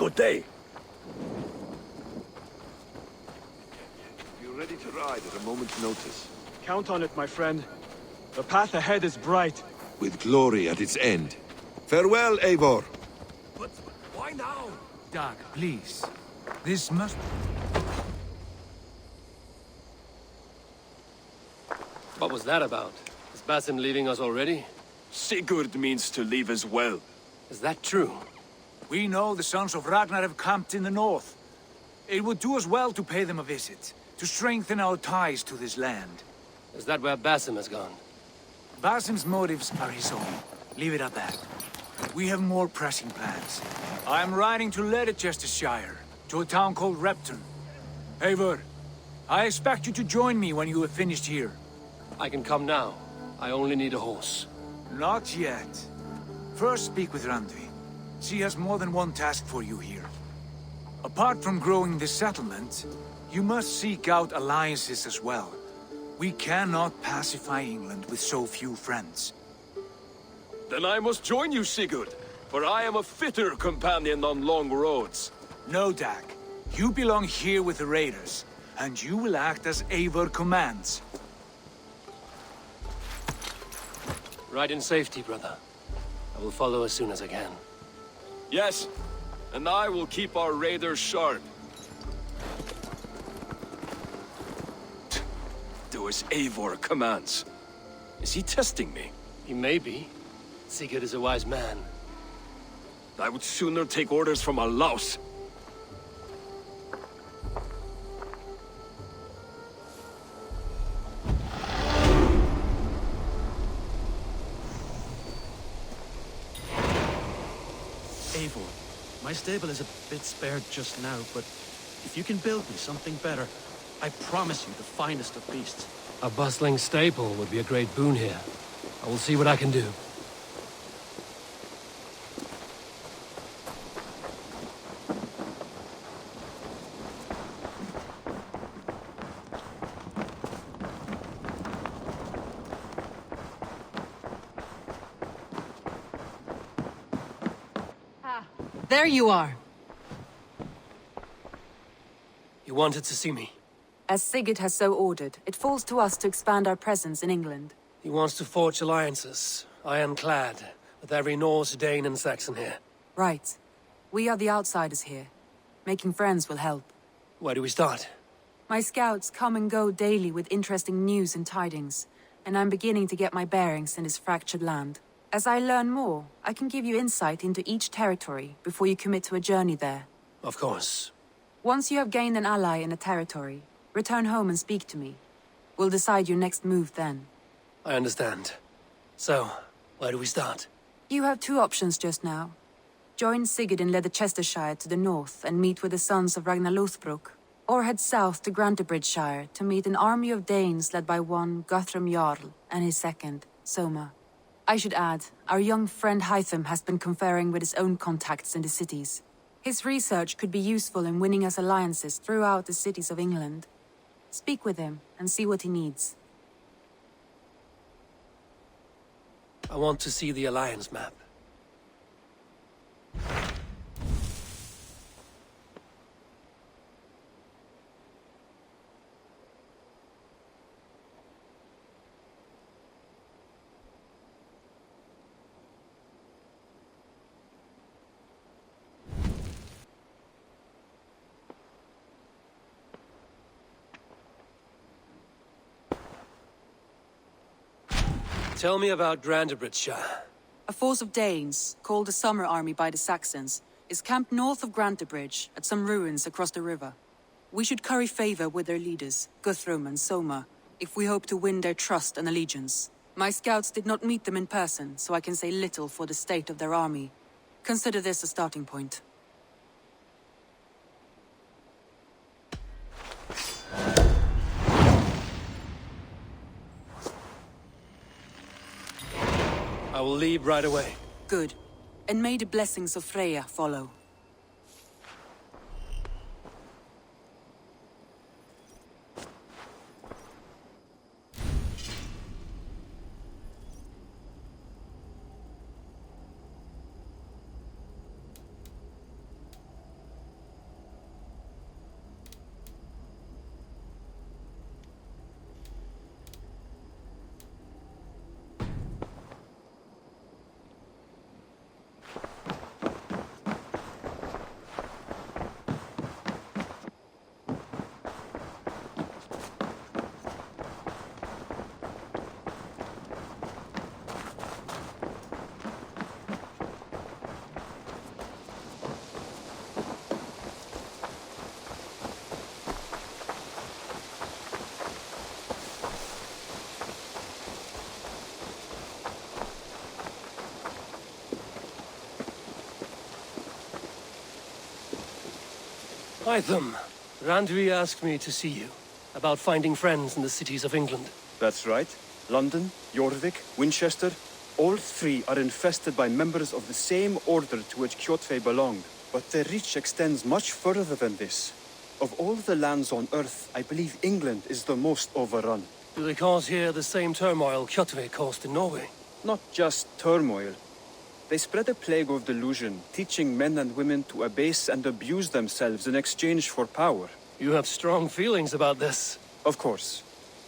good day. You're ready to ride at a moment's notice. Count on it, my friend. The path ahead is bright. With glory at its end. Farewell, Eivor. But why now? Dag, please. This must... What was that about? Is Basim leaving us already? Sigurd means to leave as well. Is that true? We know the sons of Ragnar have camped in the north. It would do us well to pay them a visit, to strengthen our ties to this land. Is that where Basim has gone? Basim's motives are his own. Leave it at that. We have more pressing plans. I am riding to Leicestershire, to a town called Repton. Eivor, I expect you to join me when you have finished here. I can come now. I only need a horse. Not yet. First speak with Randvi. She has more than one task for you here. Apart from growing this settlement, you must seek out alliances as well. We cannot pacify England with so few friends. Then I must join you, Sigurd, for I am a fitter companion on long roads. No, Dag. You belong here with the raiders, and you will act as Eivor commands. Ride in safety, brother. I will follow as soon as I can. Yes, and I will keep our raiders sharp. Do as Eivor commands. Is he testing me? He may be. Sigurd is a wise man. I would sooner take orders from a louse. Eivor, my stable is a bit spared just now, but if you can build me something better, I promise you the finest of beasts. A bustling stable would be a great boon here. I will see what I can do. There you are. You wanted to see me? As Sigurd has so ordered, it falls to us to expand our presence in England. He wants to forge alliances, ironclad, with every Norse, Dane and Saxon here. Right. We are the outsiders here. Making friends will help. Where do we start? My scouts come and go daily with interesting news and tidings, and I'm beginning to get my bearings in this fractured land. As I learn more, I can give you insight into each territory before you commit to a journey there. Of course. Once you have gained an ally in a territory, return home and speak to me. We'll decide your next move then. I understand. So, where do we start? You have two options just now. Join Sigurd in Leicestershire to the north and meet with the sons of Ragnar Lothbrok, or head south to Grantebridgeshire to meet an army of Danes led by one Guthrum Jarl and his second, Soma. I should add, our young friend Hytham has been conferring with his own contacts in the cities. His research could be useful in winning us alliances throughout the cities of England. Speak with him and see what he needs. I want to see the alliance map. Tell me about Grantebridgeshire. A force of Danes, called the Summer Army by the Saxons, is camped north of Grantebridge at some ruins across the river. We should curry favor with their leaders, Guthrum and Soma, if we hope to win their trust and allegiance. My scouts did not meet them in person, so I can say little for the state of their army. Consider this a starting point. I will leave right away. Good. And may the blessings of Freya follow. Hytham, Randvi asked me to see you about finding friends in the cities of England. That's right. London, Jorvik, Winchester, all three are infested by members of the same order to which Kjotve belonged. But their reach extends much further than this. Of all the lands on Earth, I believe England is the most overrun. Do they cause here the same turmoil Kjotve caused in Norway? Not just turmoil. They spread a plague of delusion, teaching men and women to abase and abuse themselves in exchange for power. You have strong feelings about this. Of course.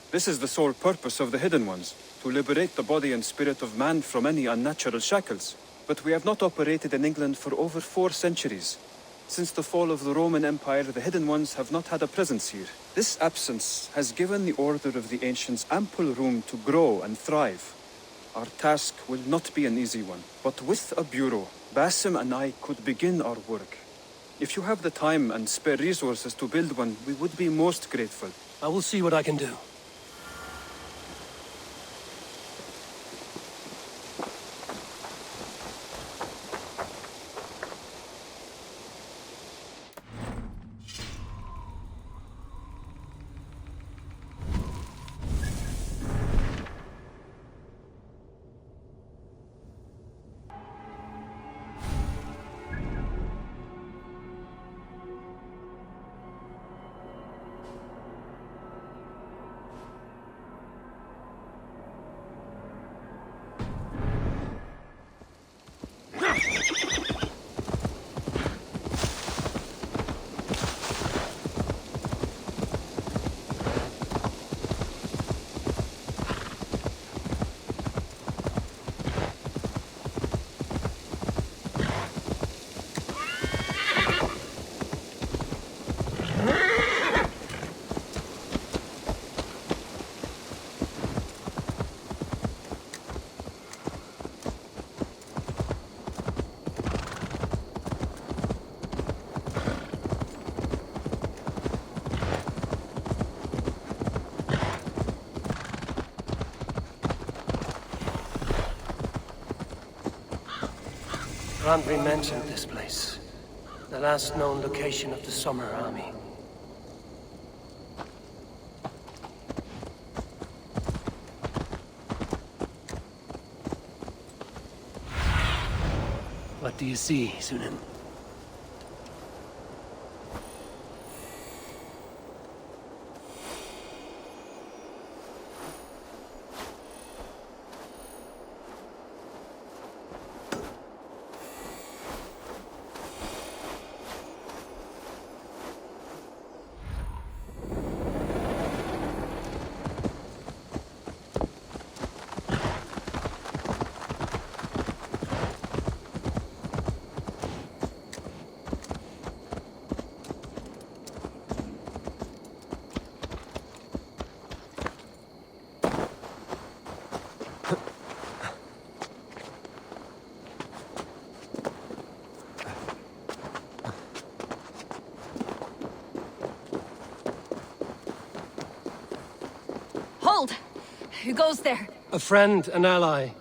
This is the sole purpose of the Hidden Ones, to liberate the body and spirit of man from any unnatural shackles. But we have not operated in England for over 4 centuries. Since the fall of the Roman Empire, the Hidden Ones have not had a presence here. This absence has given the Order of the Ancients ample room to grow and thrive. Our task will not be an easy one, but with a bureau, Basim and I could begin our work. If you have the time and spare resources to build one, we would be most grateful. I will see what I can do. Randvi mentioned this place. The last known location of the Summer Army. What do you see, Sunan? Hold! Who goes there? A friend, an ally.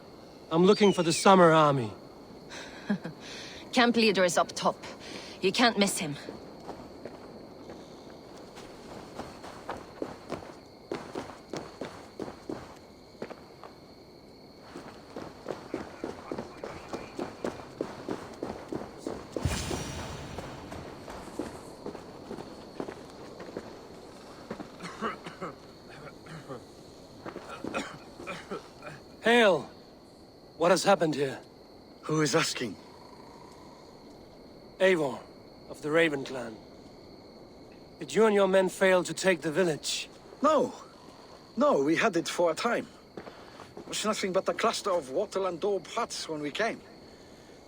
I'm looking for the Summer Army. Camp leader is up top. You can't miss him. Hail! What has happened here? Who is asking? Eivor, of the Raven clan. Did you and your men fail to take the village? No. No, we had it for a time. It was nothing but a cluster of wattle and daub huts when we came.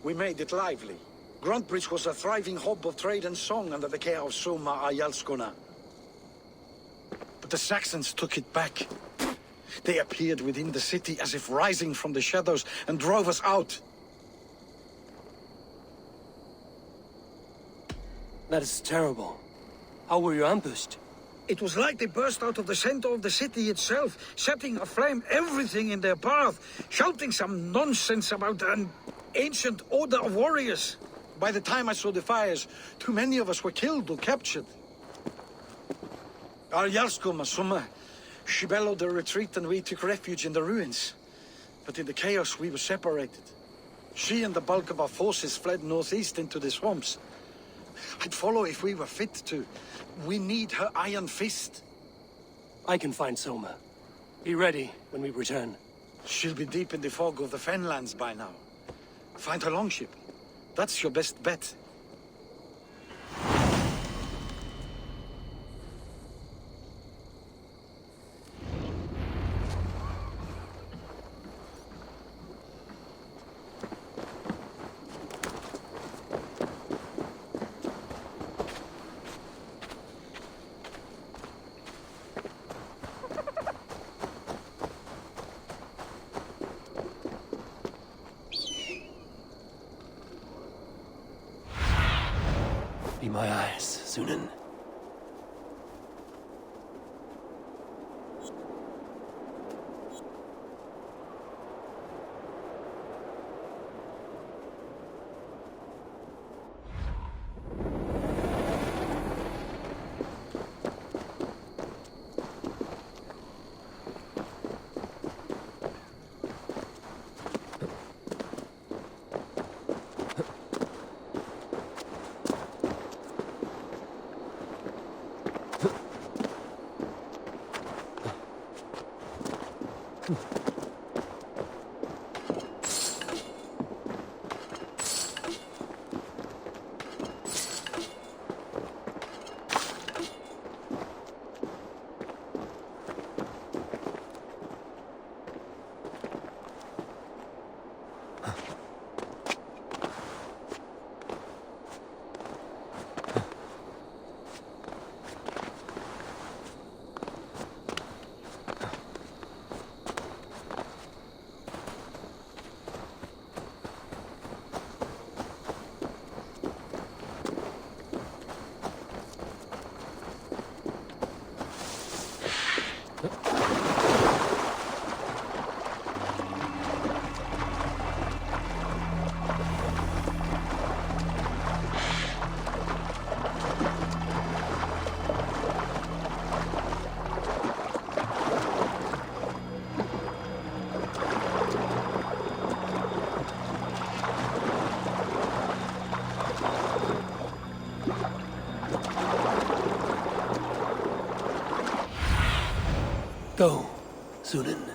We made it lively. Gruntbridge was a thriving hub of trade and song under the care of Soma Ayalskona. But the Saxons took it back. They appeared within the city as if rising from the shadows and drove us out. That is terrible. How were you ambushed? It was like they burst out of the center of the city itself, setting aflame everything in their path, shouting some nonsense about an ancient order of warriors. By the time I saw the fires, too many of us were killed or captured. Our Jarlskoma, Summa, she bellowed a retreat and we took refuge in the ruins. But in the chaos, we were separated. She and the bulk of our forces fled northeast into the swamps. I'd follow if we were fit to. We need her iron fist. I can find Soma. Be ready when we return. She'll be deep in the fog of the Fenlands by now. Find her longship. That's your best bet. Be my eyes, Sunan. Go, Sunan.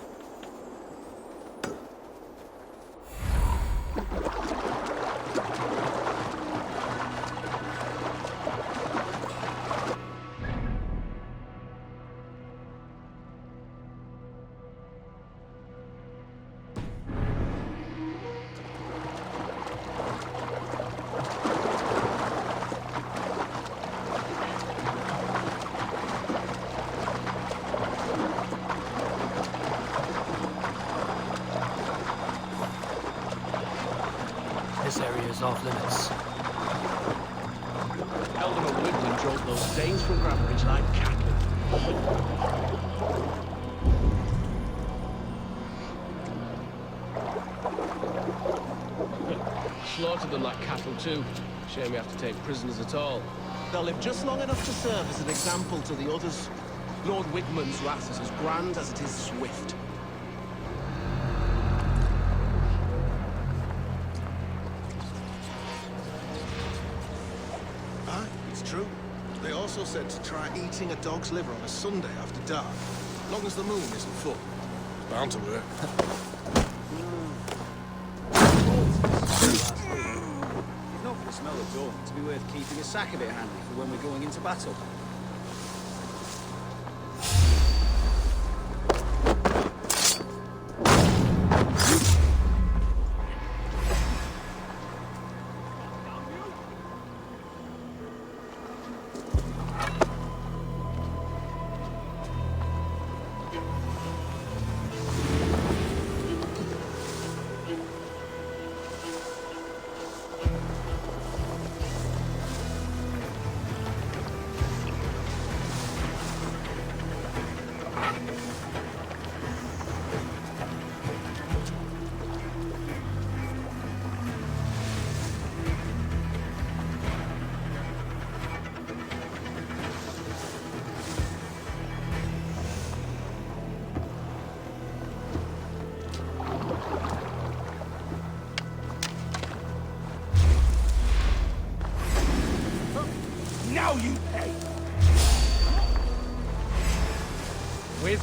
This area is off limits. Eldon of Whitman drove those Danes from Grambridge like cattle. Slaughtered them like cattle too. Shame we have to take prisoners at all. They'll live just long enough to serve as an example to the others. Lord Wigmund's wrath is as grand as it is swift. True. They also said to try eating a dog's liver on a Sunday after dark, as long as the moon isn't full. It's bound to work. If not for the smell of dawn, it'd be worth keeping a sack of it handy for when we're going into battle.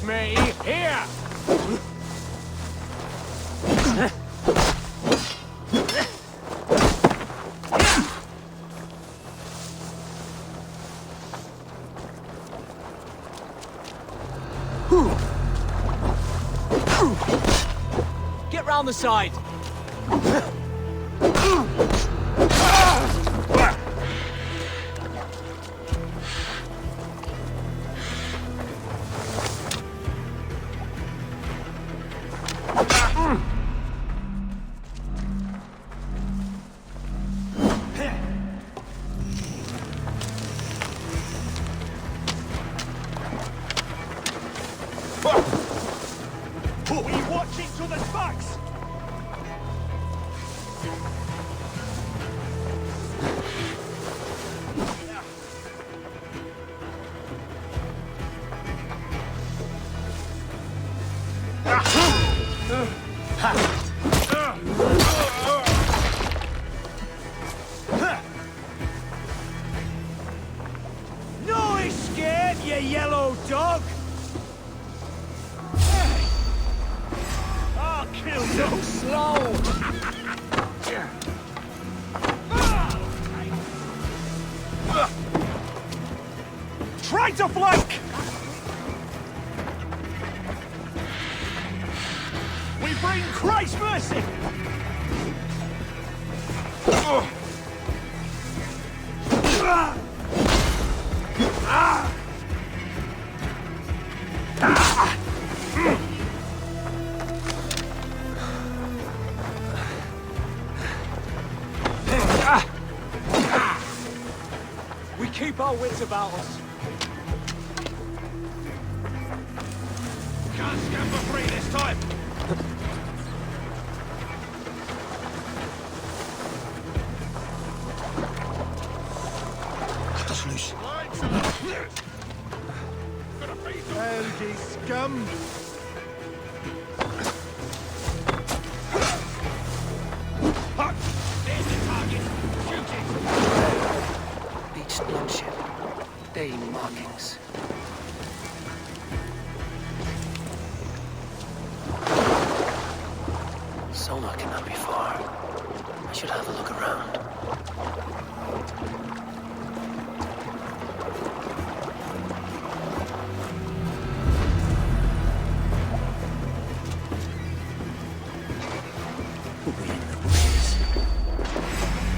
me here! Get round the side! No escape, you yellow dog! I'll kill you! So slow! Try to flank! We bring Christ's mercy! We keep our wits about us. Can't stand for free this time! Cut us loose. Howdy, scum! There's the target! Shoot it! Beached bloodshed. Dane markings. Soma cannot be far. I should have a look around.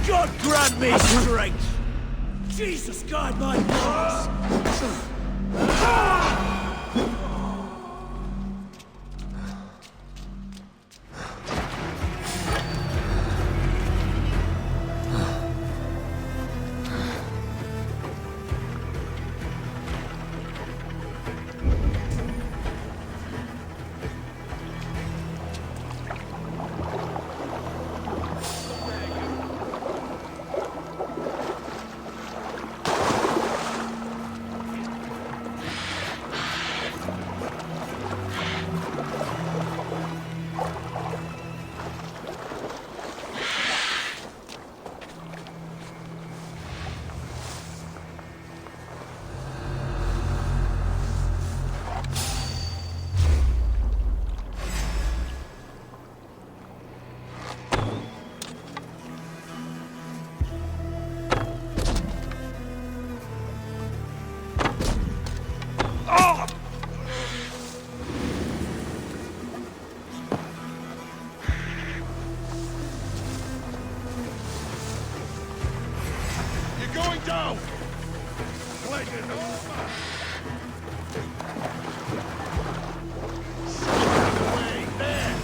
God grant me strength! Jesus guide my balls! Going down! Like an over! Away, there!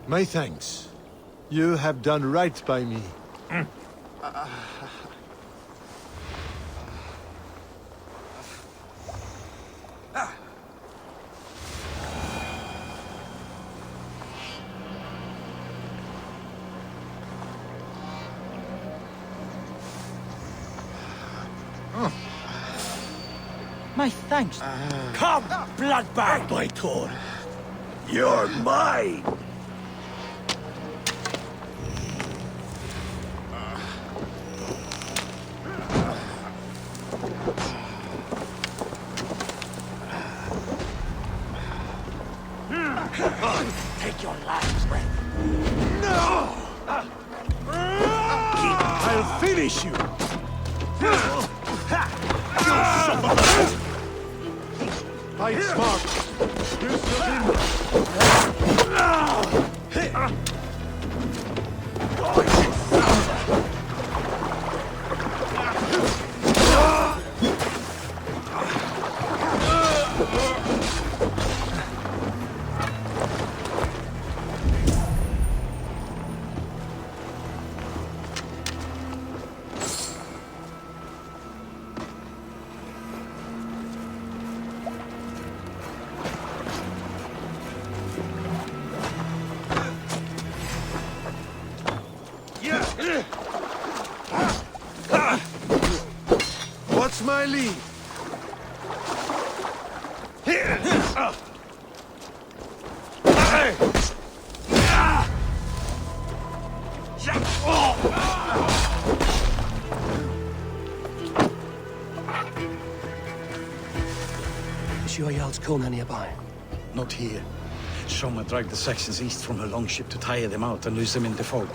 My thanks. You have done right by me. My thanks. Come, bloodbag, my Thor. You're mine. Take your last breath. No! I'll finish you. Fight smart. Use your limbs. What's my lead? Is your Jarl's corner nearby? Not here. Soma dragged the Saxons east from her longship to tire them out and lose them in the fog.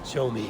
Show me.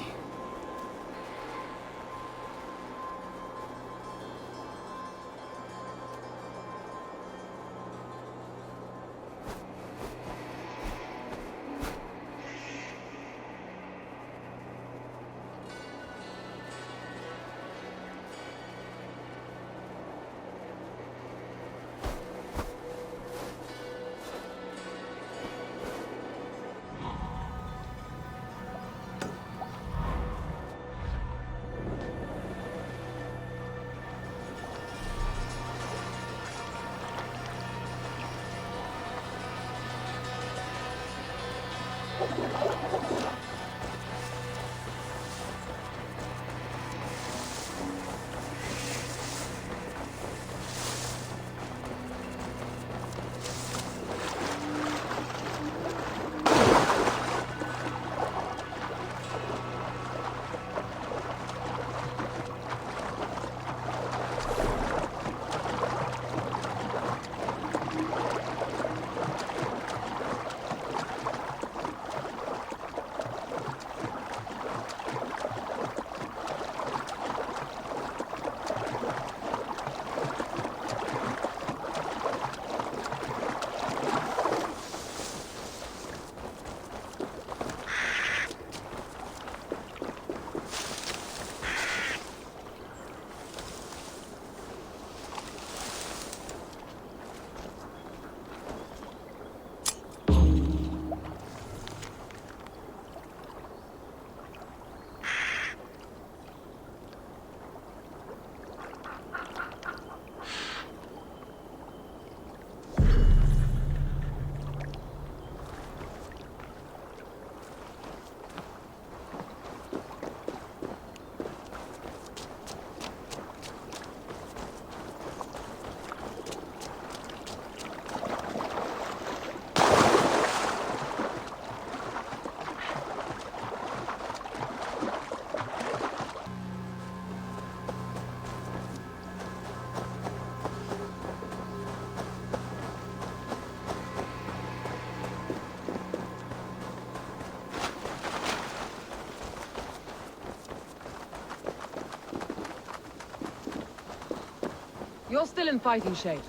You're still in fighting shape.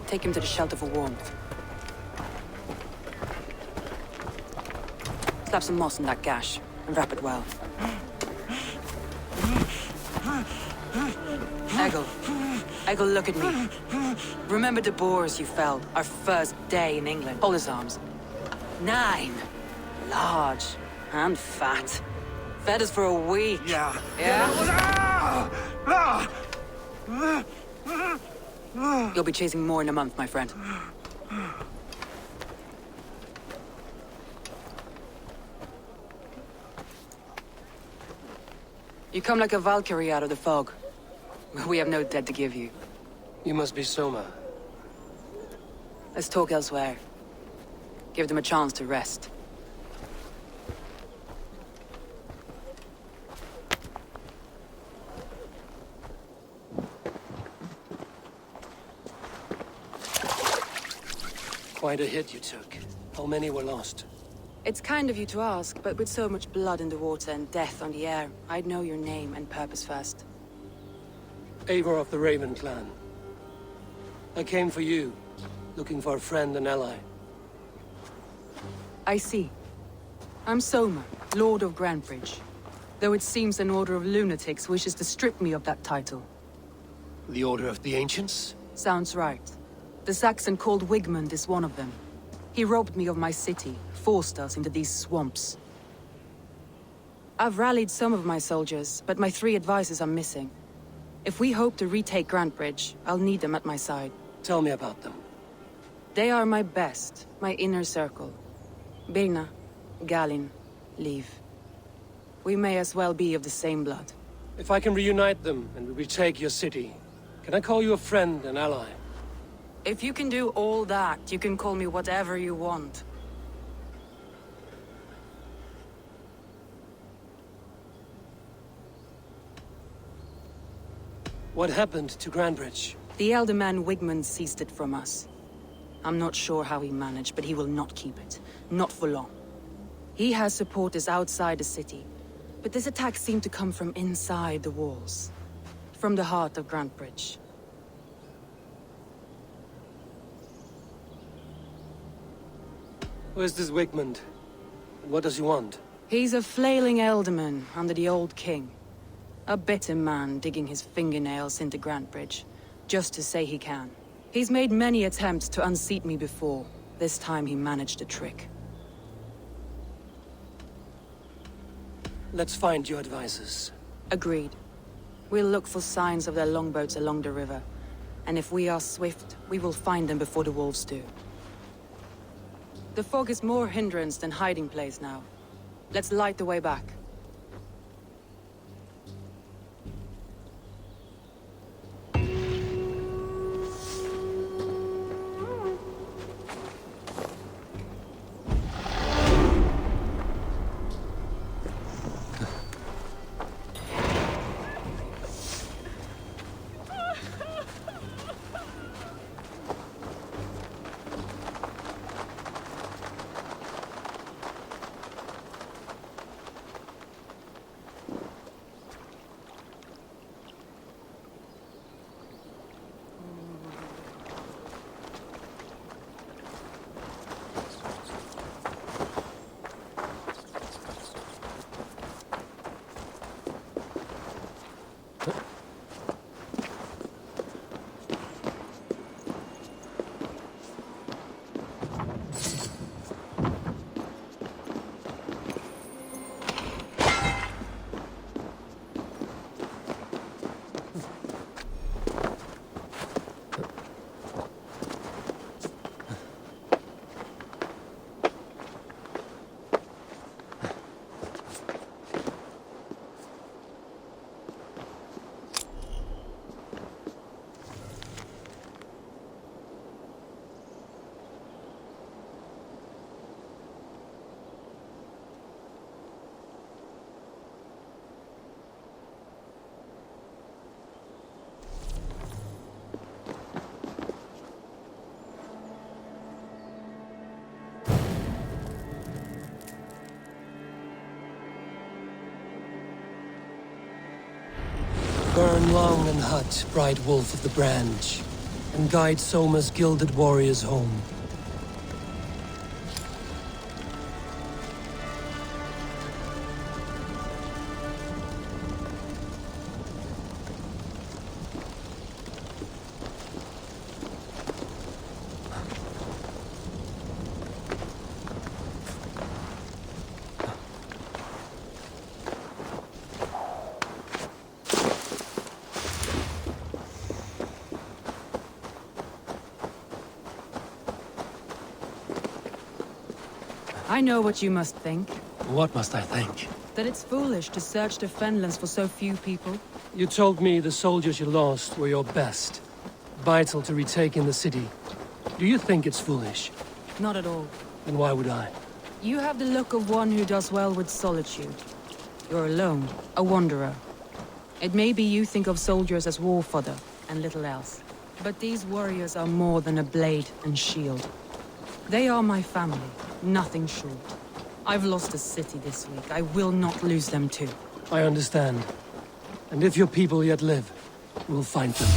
Take him to the shelter for warmth. Slap some moss in that gash, and wrap it well. Eggle, look at me. Remember the boars you felled, our first day in England? Hold his arms. 9. Large. And fat. Fed us for a week. Yeah. You'll be chasing more in a month, my friend. You come like a Valkyrie out of the fog. We have no dead to give you. You must be Soma. Let's talk elsewhere. Give them a chance to rest. Quite a hit you took. How many were lost? It's kind of you to ask, but with so much blood in the water and death on the air, I'd know your name and purpose first. Eivor of the Raven clan. I came for you, looking for a friend and ally. I see. I'm Soma, Lord of Grantebridge. Though it seems an order of lunatics wishes to strip me of that title. The Order of the Ancients? Sounds right. The Saxon called Wigmund is one of them. He robbed me of my city, forced us into these swamps. I've rallied some of my soldiers, but my 3 advisors are missing. If we hope to retake Grantebridge, I'll need them at my side. Tell me about them. They are my best, my inner circle. Birna, Galin, Liv. We may as well be of the same blood. If I can reunite them and retake your city, can I call you a friend and ally? If you can do all that, you can call me whatever you want. What happened to Grantebridge? The elder man Wigmund seized it from us. I'm not sure how he managed, but he will not keep it. Not for long. He has supporters outside the city, but this attack seemed to come from inside the walls. From the heart of Grantebridge. Where's this Wigmund? And what does he want? He's a flailing elderman under the old king. A bitter man digging his fingernails into Grantebridge, just to say he can. He's made many attempts to unseat me before. This time he managed a trick. Let's find your advisors. Agreed. We'll look for signs of their longboats along the river. And if we are swift, we will find them before the wolves do. The fog is more hindrance than hiding place now. Let's light the way back. Burn long and hut, bright wolf of the branch, and guide Soma's gilded warriors home. I know what you must think. What must I think? That it's foolish to search the Fenlands for so few people. You told me the soldiers you lost were your best. Vital to retaking the city. Do you think it's foolish? Not at all. Then why would I? You have the look of one who does well with solitude. You're alone, a wanderer. It may be you think of soldiers as war fodder, and little else. But these warriors are more than a blade and shield. They are my family, nothing short. I've lost a city this week. I will not lose them too. I understand. And if your people yet live, we'll find them.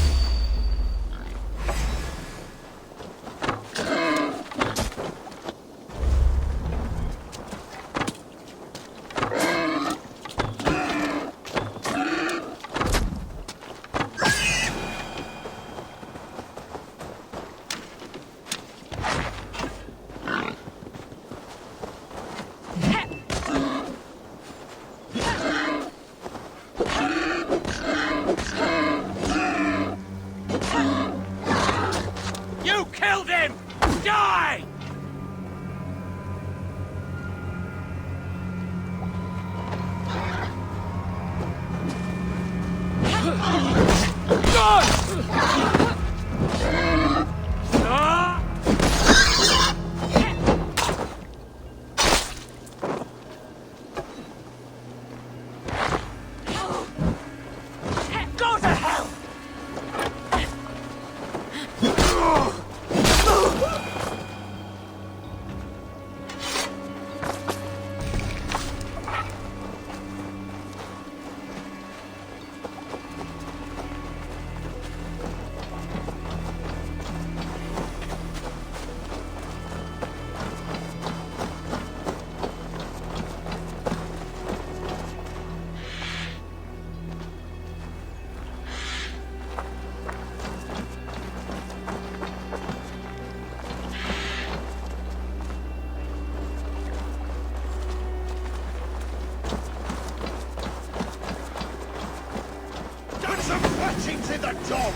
To the dog!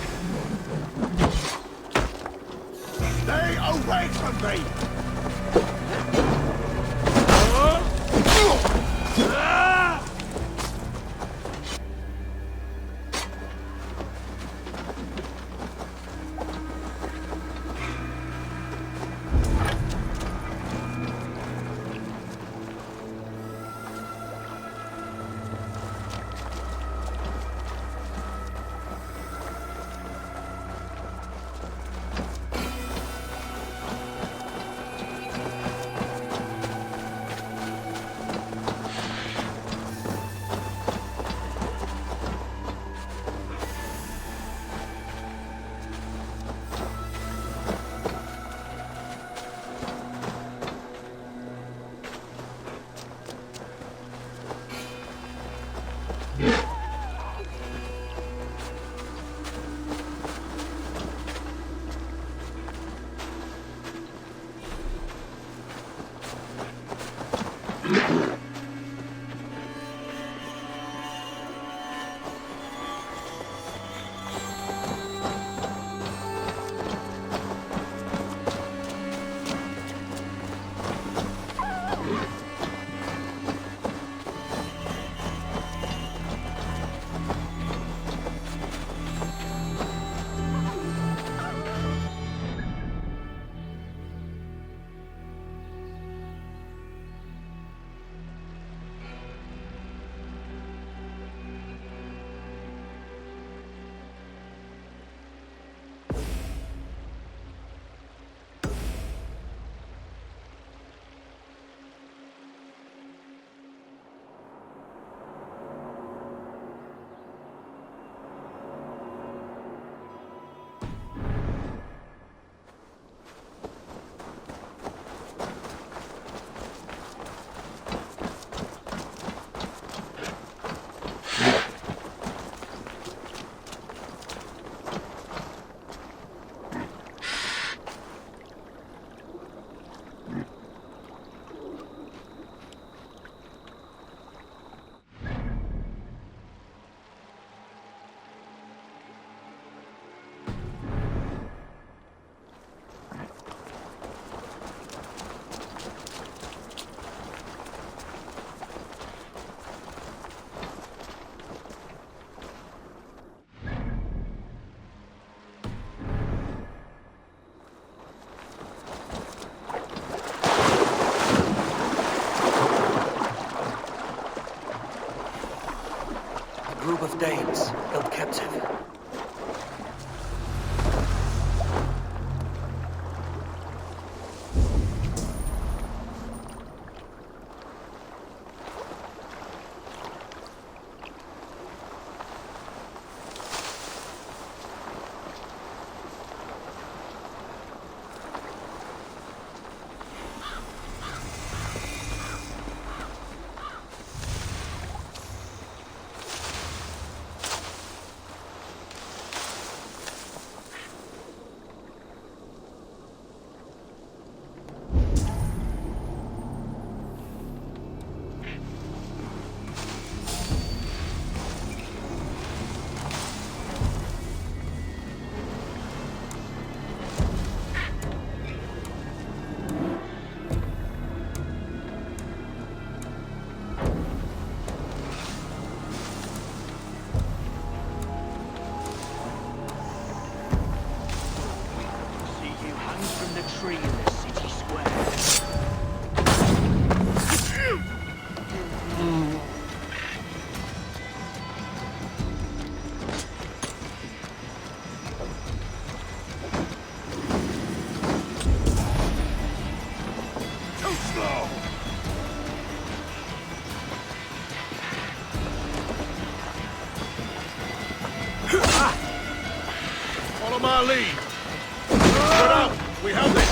Stay away from me! group of Danes held captive. Tree in the city square. Too slow! Follow my lead. Spread out. We have this!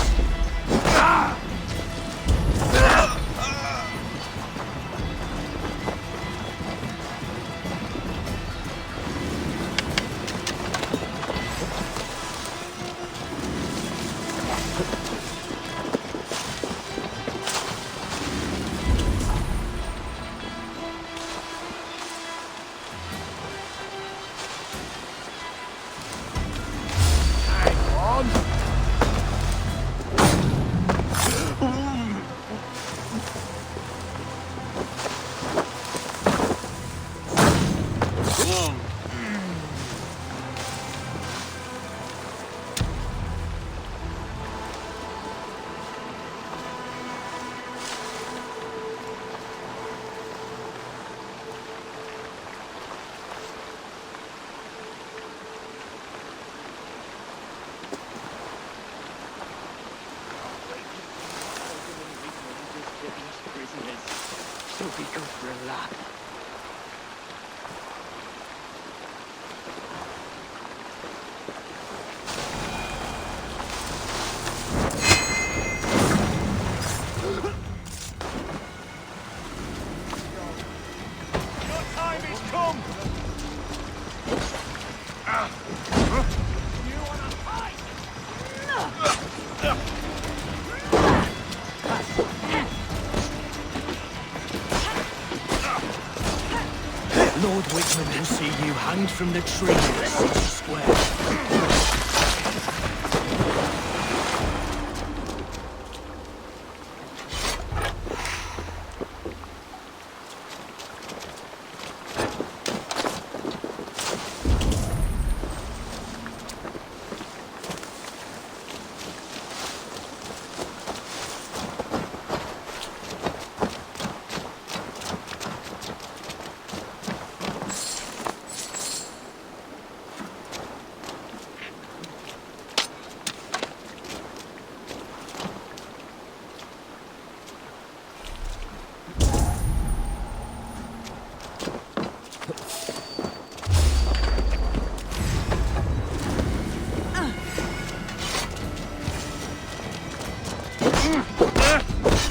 So be good for a lap. Your time is come! You wanna fight? Lord Wickman will see you hanged from the tree in the city square.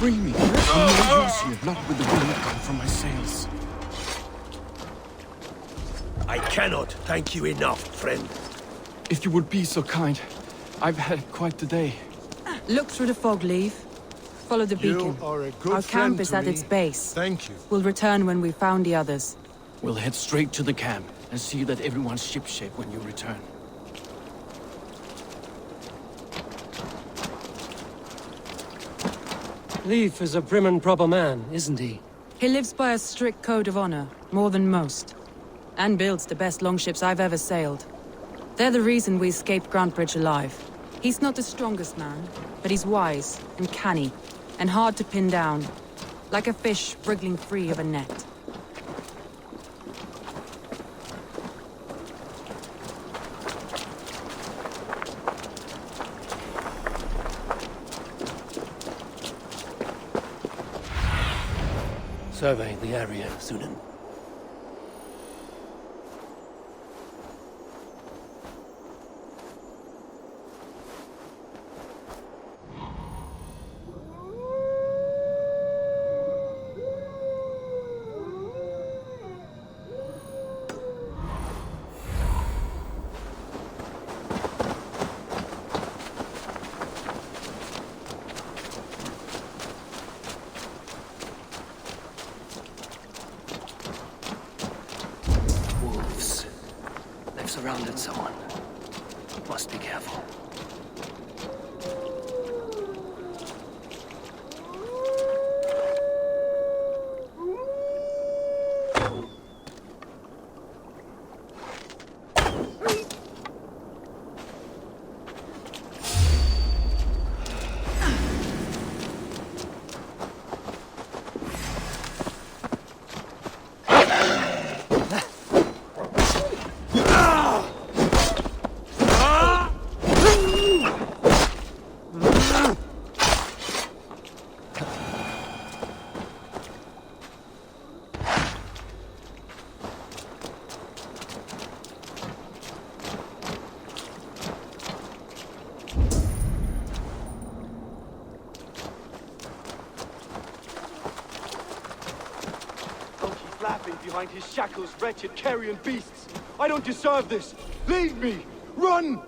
Free me! I'm no use here, not with the wind gone from my sails. I cannot thank you enough, friend. If you would be so kind. I've had quite the day. Look through the fog, Leave. Follow the beacon. You are a good Our friend camp is to at me. its base. Thank you. We'll return when we've found the others. We'll head straight to the camp and see that everyone's shipshape when you return. Leif is a prim and proper man, isn't he? He lives by a strict code of honor, more than most. And builds the best longships I've ever sailed. They're the reason we escaped Grantebridge alive. He's not the strongest man, but he's wise and canny, and hard to pin down. Like a fish wriggling free of a net. survey the area, Sunan. Surrounded someone. Must be careful. Behind his shackles, wretched carrion beasts! I don't deserve this! Leave me! Run!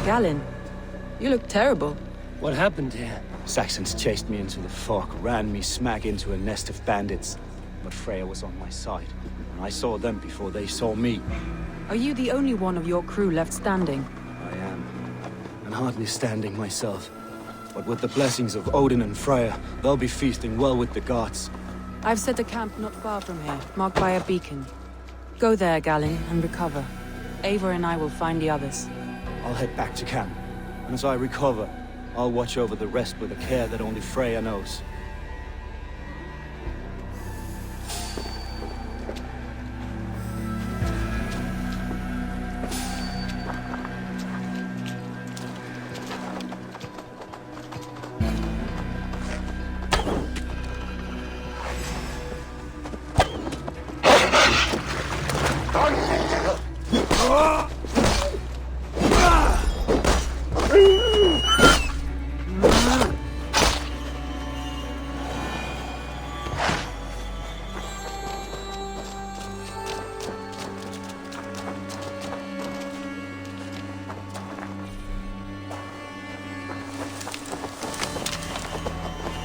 Galen, you look terrible. What happened here? Saxons chased me into the fog, ran me smack into a nest of bandits. But Freya was on my side, and I saw them before they saw me. Are you the only one of your crew left standing? I am, and hardly standing myself. But with the blessings of Odin and Freya, they'll be feasting well with the gods. I've set a camp not far from here, marked by a beacon. Go there, Galen, and recover. Eivor and I will find the others. I'll head back to camp, and as I recover, I'll watch over the rest with a care that only Freya knows.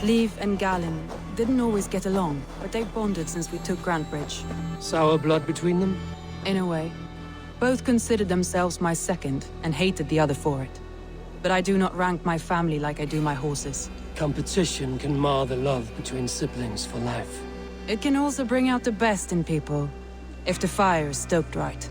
Leif and Galen didn't always get along, but they've bonded since we took Grantebridge. Sour blood between them? In a way. Both considered themselves my second, and hated the other for it. But I do not rank my family like I do my horses. Competition can mar the love between siblings for life. It can also bring out the best in people, if the fire is stoked right.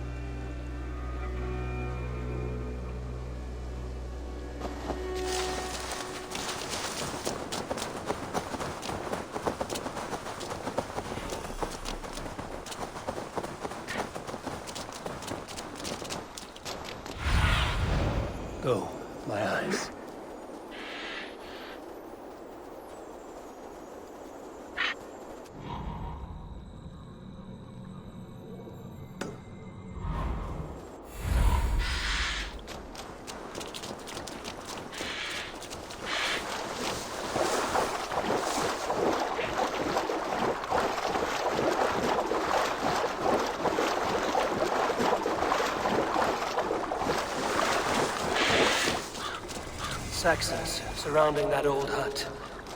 Saxons surrounding that old hut.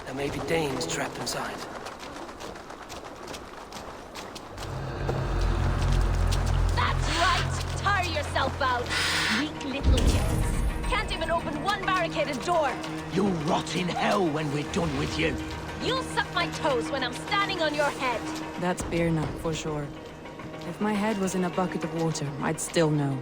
There may be Danes trapped inside. That's right! Tire yourself out! Weak little kids. Can't even open one barricaded door! You'll rot in hell when we're done with you. You'll suck my toes when I'm standing on your head! That's Birna, for sure. If my head was in a bucket of water, I'd still know.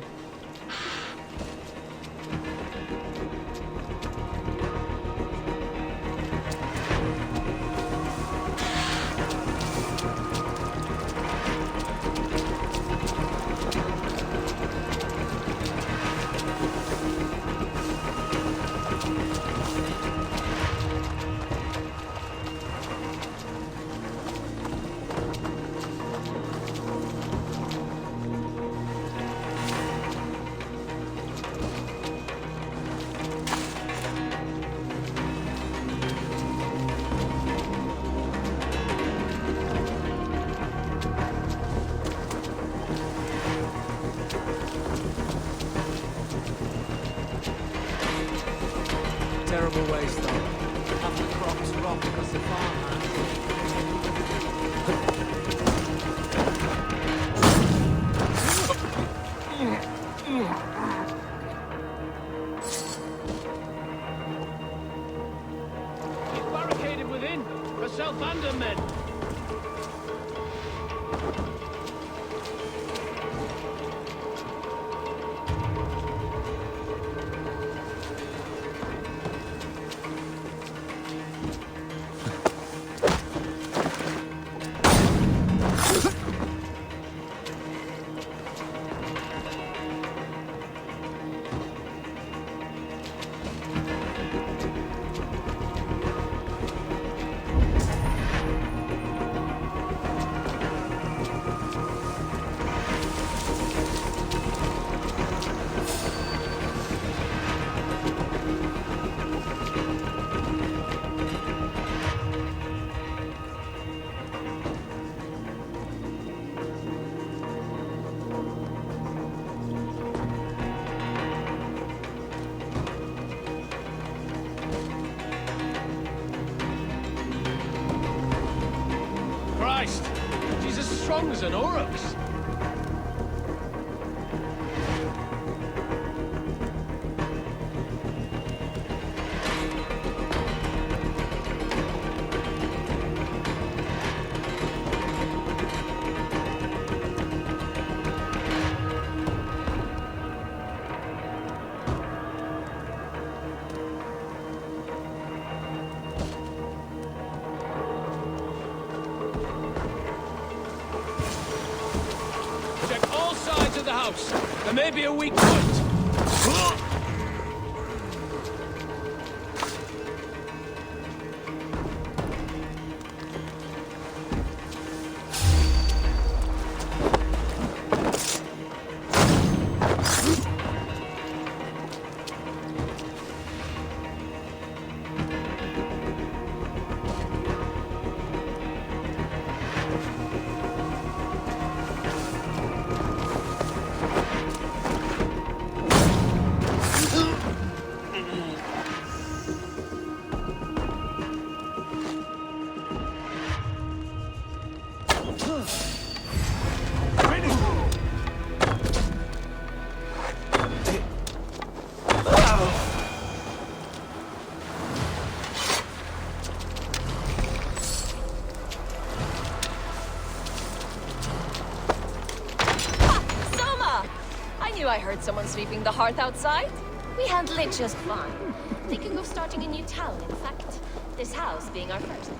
Terrible waste, though. Half the crops rot because the farmhands. He's barricaded within. Herself and her men. Christ! She's as strong as an oryx. Check all sides of the house. There may be a weak point. I heard someone sweeping the hearth outside. We handle it just fine. Thinking of starting a new town, in fact. This house being our first.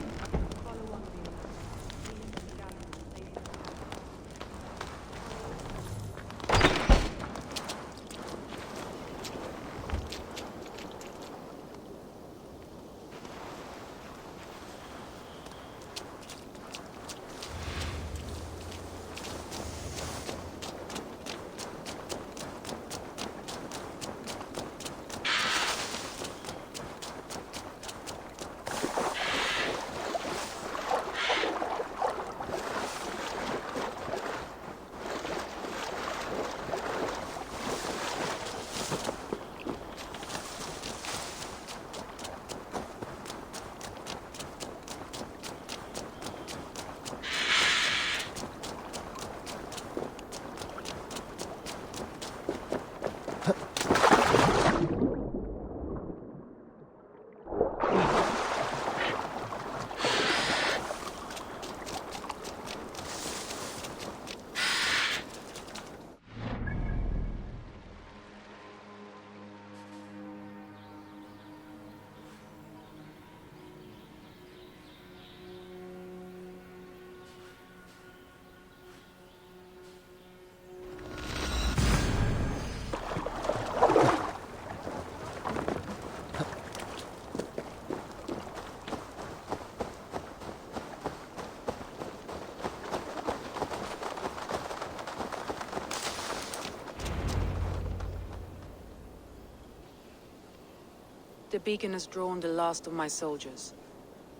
beacon has drawn the last of my soldiers.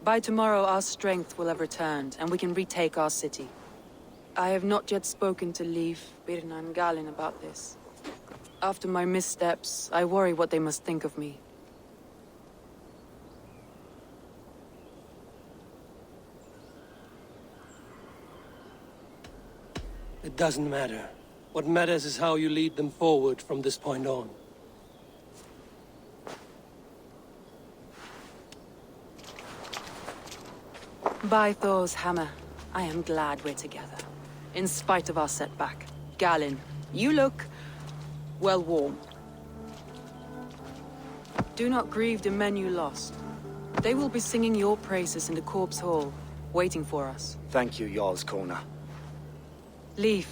By tomorrow our strength will have returned, and we can retake our city. I have not yet spoken to Leif, Birna and Galin about this. After my missteps, I worry what they must think of me. It doesn't matter. What matters is how you lead them forward from this point on. By Thor's hammer, I am glad we're together. In spite of our setback. Galin, you look... well, warm. Do not grieve the men you lost. They will be singing your praises in the Corpse Hall, waiting for us. Thank you, Jarl's Corner. Leif,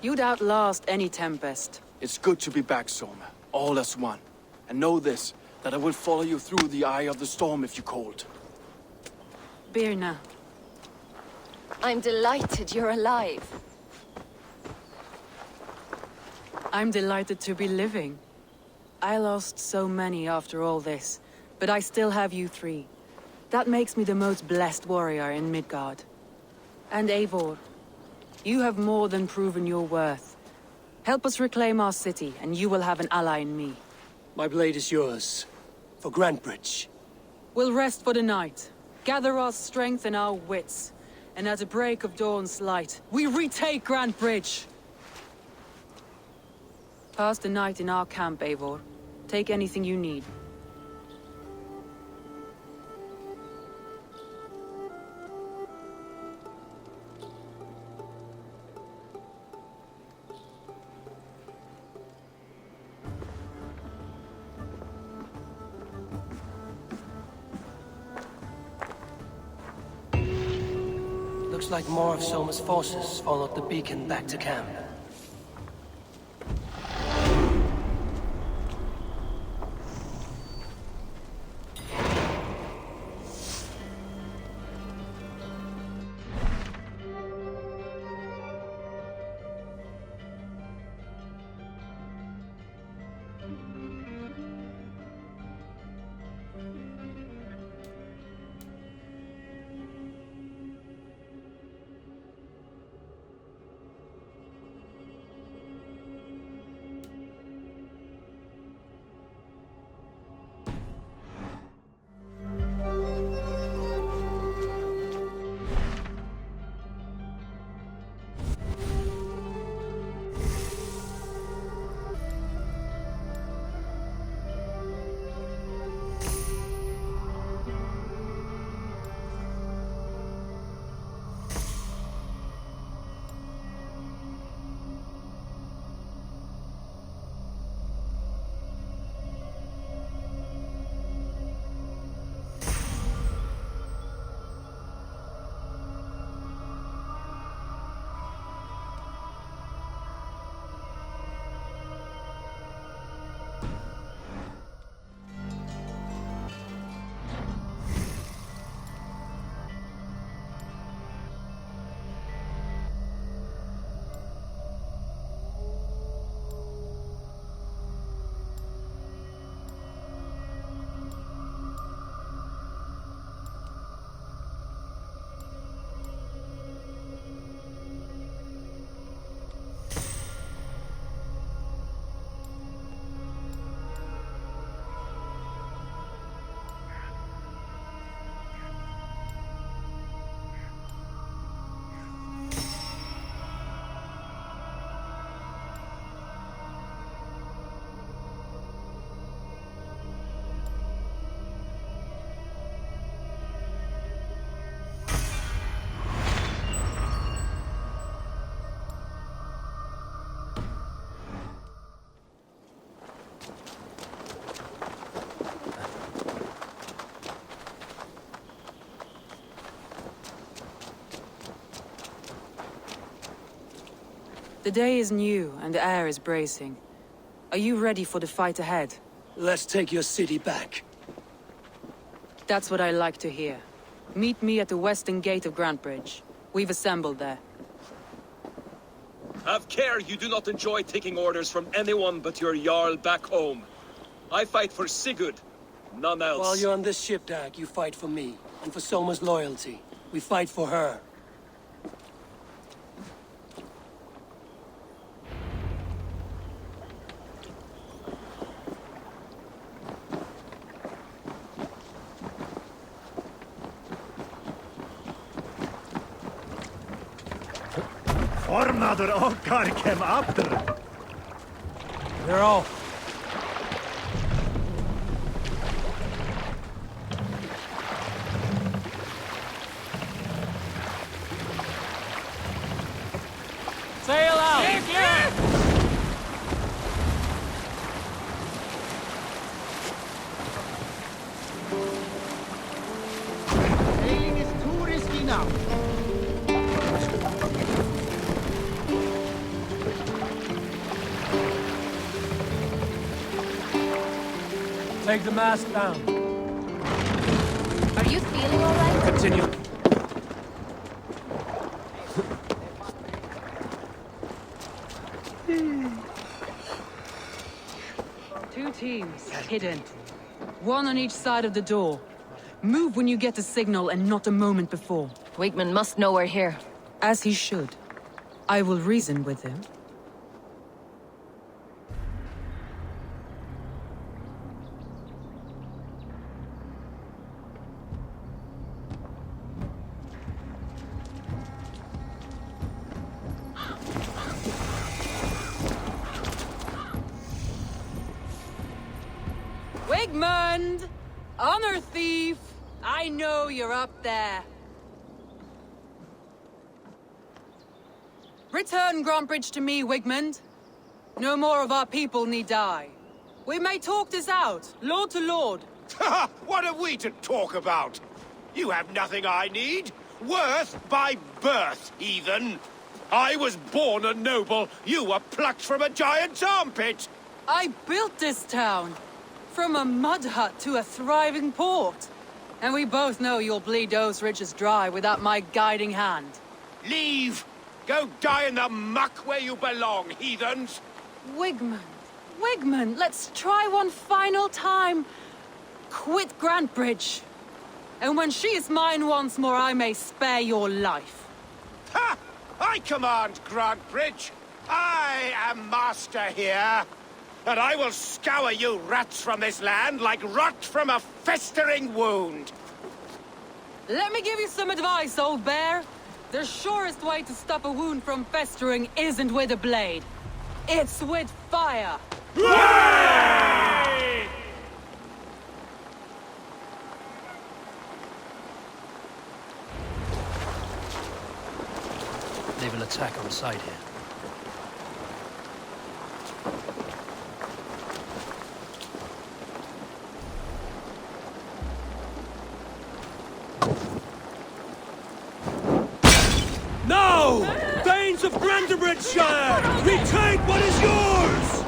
you'd outlast any tempest. It's good to be back, Soma. All as one. And know this, that I will follow you through the eye of the storm if you called. Birna. I'm delighted you're alive. I'm delighted to be living. I lost so many after all this, but I still have you three. That makes me the most blessed warrior in Midgard. And Eivor, you have more than proven your worth. Help us reclaim our city, and you will have an ally in me. My blade is yours. For Grantebridge. We'll rest for the night, gather our strength and our wits, and at the break of dawn's light, we retake Grantebridge! Pass the night in our camp, Eivor. Take anything you need. Looks like more of Soma's forces followed the beacon back to camp. The day is new, and the air is bracing. Are you ready for the fight ahead? Let's take your city back. That's what I like to hear. Meet me at the western gate of Grantebridge. We've assembled there. Have care you do not enjoy taking orders from anyone but your Jarl back home. I fight for Sigurd, none else. While you're on this ship, Dag, you fight for me, and for Soma's loyalty. We fight for her. Formader okkar kem after. They're off. Sail out! Sailing is too risky now. Take the mast down. Are you feeling all right? Continue. Two teams, hidden. One on each side of the door. Move when you get the signal and not a moment before. Wigman must know we're here. As he should. I will reason with him. Wigmund! Honor thief! I know you're up there. Return Grantbridge to me, Wigmund. No more of our people need die. We may talk this out, lord to lord. What have we to talk about? You have nothing I need. Worth by birth, heathen. I was born a noble. You were plucked from a giant's armpit. I built this town. From a mud hut to a thriving port. And we both know you'll bleed those riches dry without my guiding hand. Leave! Go die in the muck where you belong, heathens! Wigmund, let's try one final time. Quit Grantbridge. And when she is mine once more, I may spare your life. Ha! I command Grantbridge. I am master here. And I will scour you rats from this land like rot from a festering wound. Let me give you some advice, old bear. The surest way to stop a wound from festering isn't with a blade. It's with fire. Hooray! They will attack on sight here. Now! Thanes of Grantebridgeshire! Retake what is yours!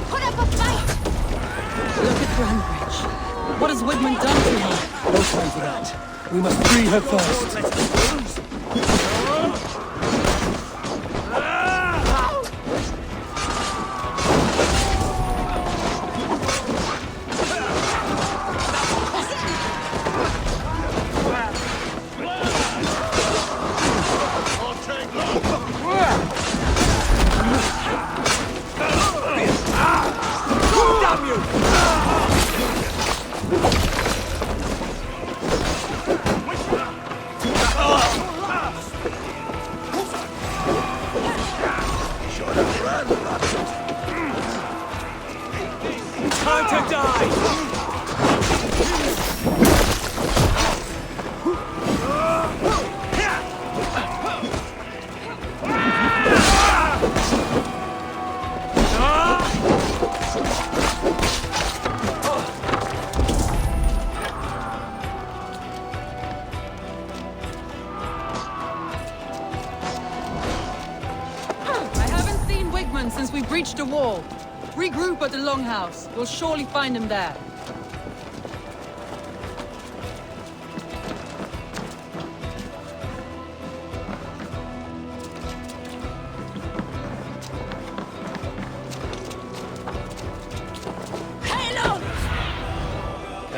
Put up a fight! Look at Grantbridge. What has Wigmund done to her? No time for that. We must free her first. Time to die! Since we breached the wall. Regroup at the Longhouse. We'll surely find him there.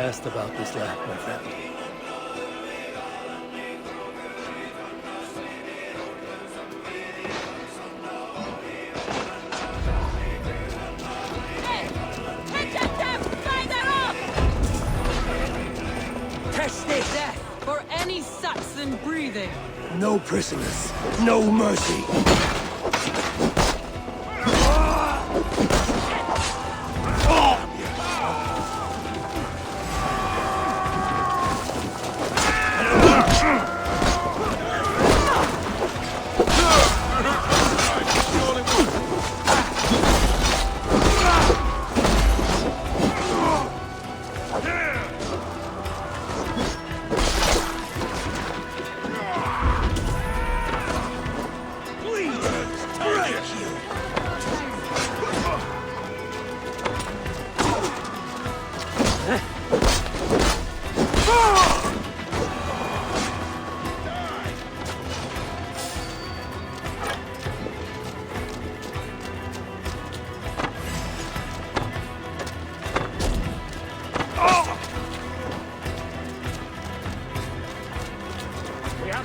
asked about this lad, my friend. Test this! Death for any Saxon breathing! No prisoners, no mercy.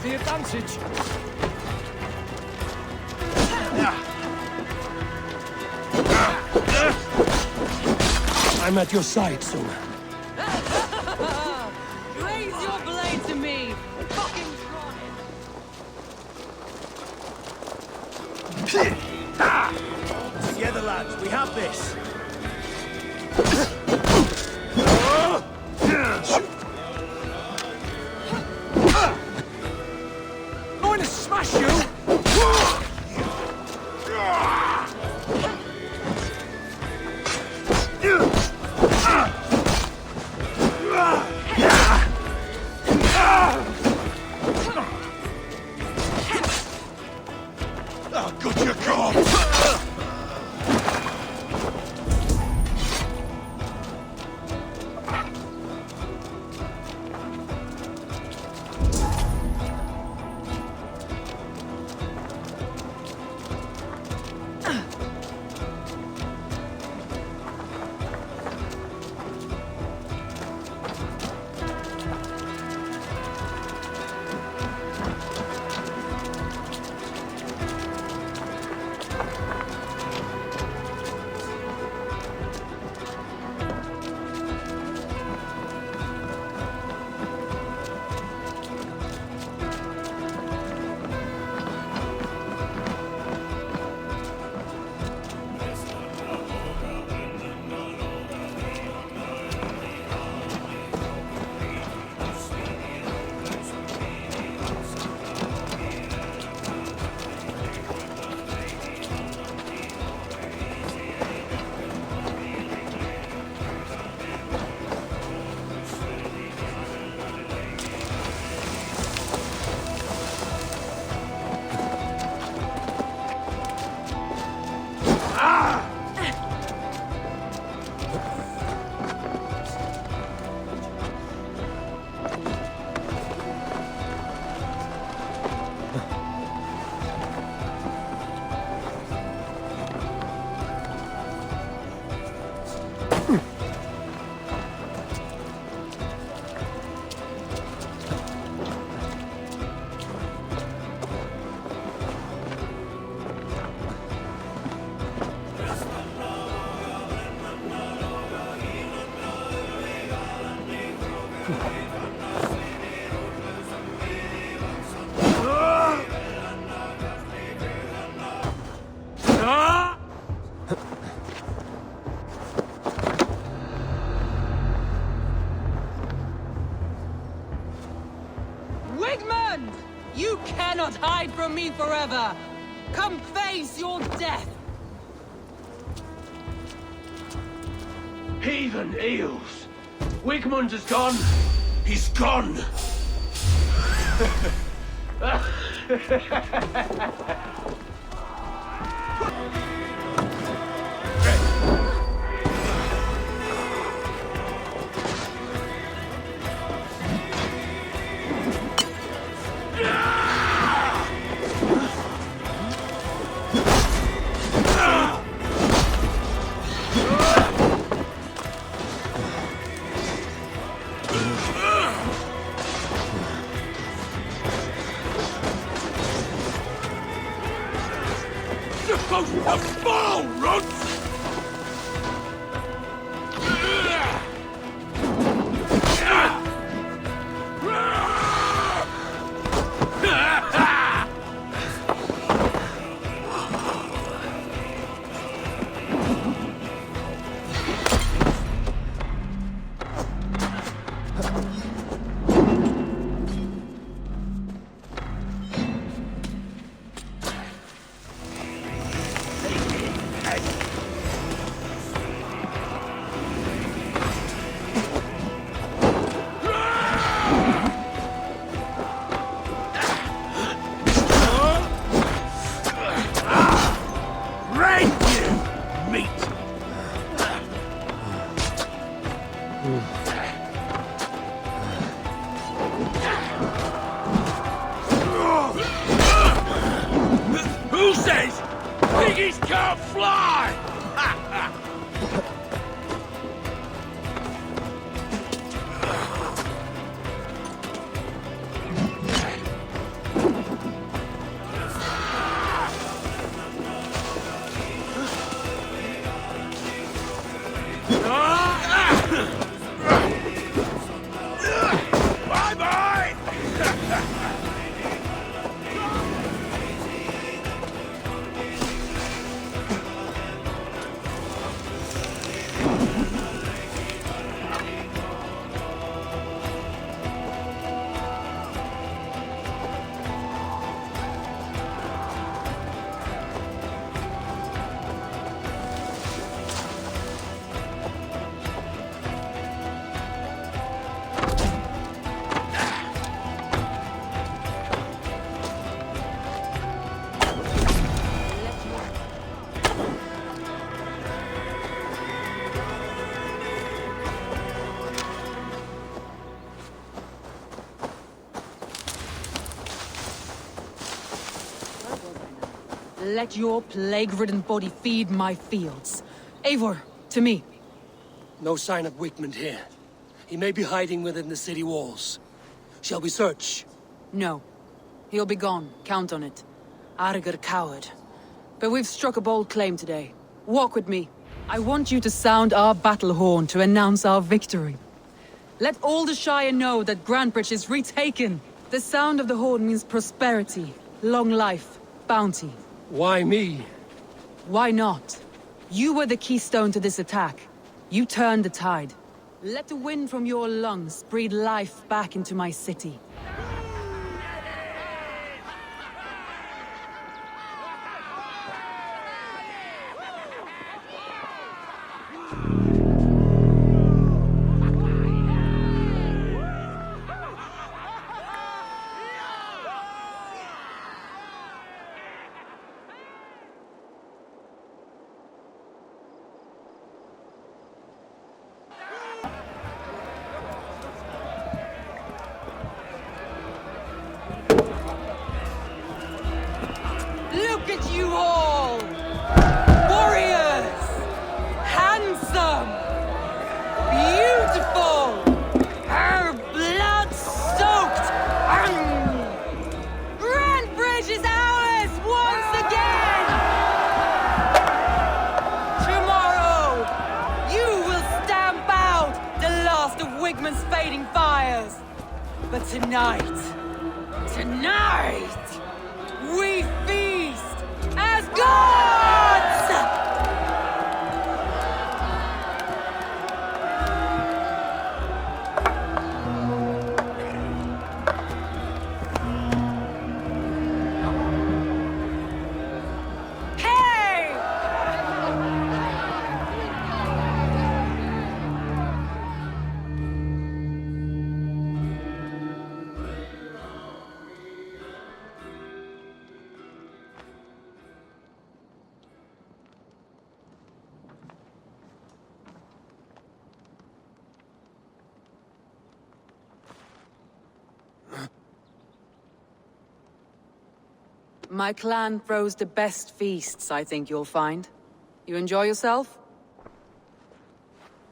The advantage. I'm at your side, soon. Raise your blade to me! Fucking try it! Together, lads, we have this. Going to smash you! Good you go! Wigmund! You cannot hide from me forever! Come face your death! Heathen eels! Wigmund is gone! He's gone! A foul runt! Who says piggies can't fly? Bye-bye! Let your plague-ridden body feed my fields. Eivor, to me. No sign of Wigmund here. He may be hiding within the city walls. Shall we search? No. He'll be gone. Count on it. Arger coward. But we've struck a bold claim today. Walk with me. I want you to sound our battle horn to announce our victory. Let all the Shire know that Grantebridge is retaken. The sound of the horn means prosperity, long life, bounty. Why me? Why not? You were the keystone to this attack. You turned the tide. Let the wind from your lungs breathe life back into my city. Look at you all! Warriors! Handsome! Beautiful! Her blood-soaked! Grantebridge is ours once again! Tomorrow, you will stamp out the last of Wigmund's fading fires. But tonight, we feast as gods! Hey! My clan throws the best feasts, I think you'll find. You enjoy yourself?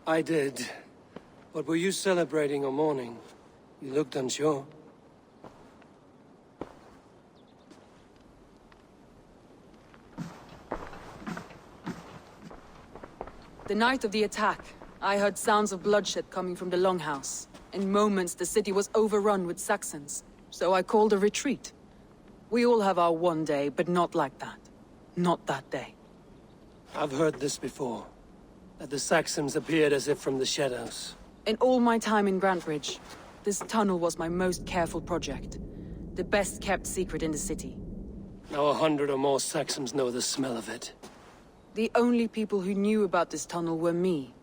I did. But were you celebrating or mourning? You looked unsure. The night of the attack, I heard sounds of bloodshed coming from the Longhouse. In moments, the city was overrun with Saxons, so I called a retreat. We all have our one day, but not like that. Not that day. I've heard this before. That the Saxons appeared as if from the shadows. In all my time in Grantebridge, this tunnel was my most careful project. The best kept secret in the city. Now 100 or more Saxons know the smell of it. The only people who knew about this tunnel were me,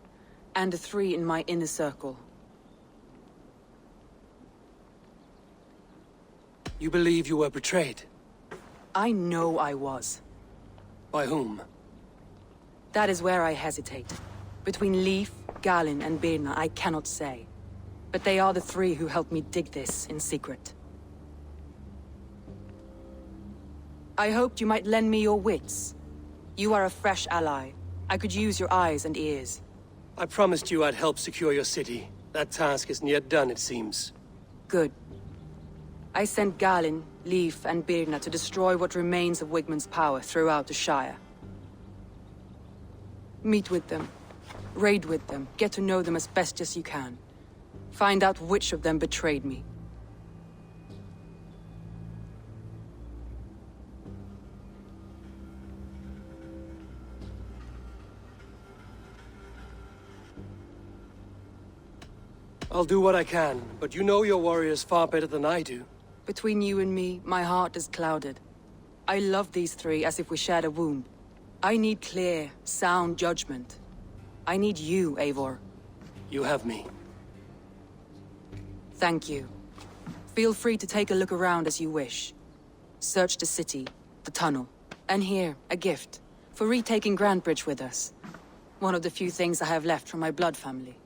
and the 3 in my inner circle. You believe you were betrayed? I know I was. By whom? That is where I hesitate. Between Leif, Galin, and Birna, I cannot say. But they are the 3 who helped me dig this in secret. I hoped you might lend me your wits. You are a fresh ally. I could use your eyes and ears. I promised you I'd help secure your city. That task isn't yet done, it seems. Good. I sent Galin, Leif, and Birna to destroy what remains of Wigmund's power throughout the Shire. Meet with them. Raid with them. Get to know them as best as you can. Find out which of them betrayed me. I'll do what I can, but you know your warriors far better than I do. Between you and me, my heart is clouded. I love these 3 as if we shared a womb. I need clear, sound judgment. I need you, Eivor. You have me. Thank you. Feel free to take a look around as you wish. Search the city, the tunnel, and here, a gift, for retaking Grantebridge with us. One of the few things I have left from my blood family.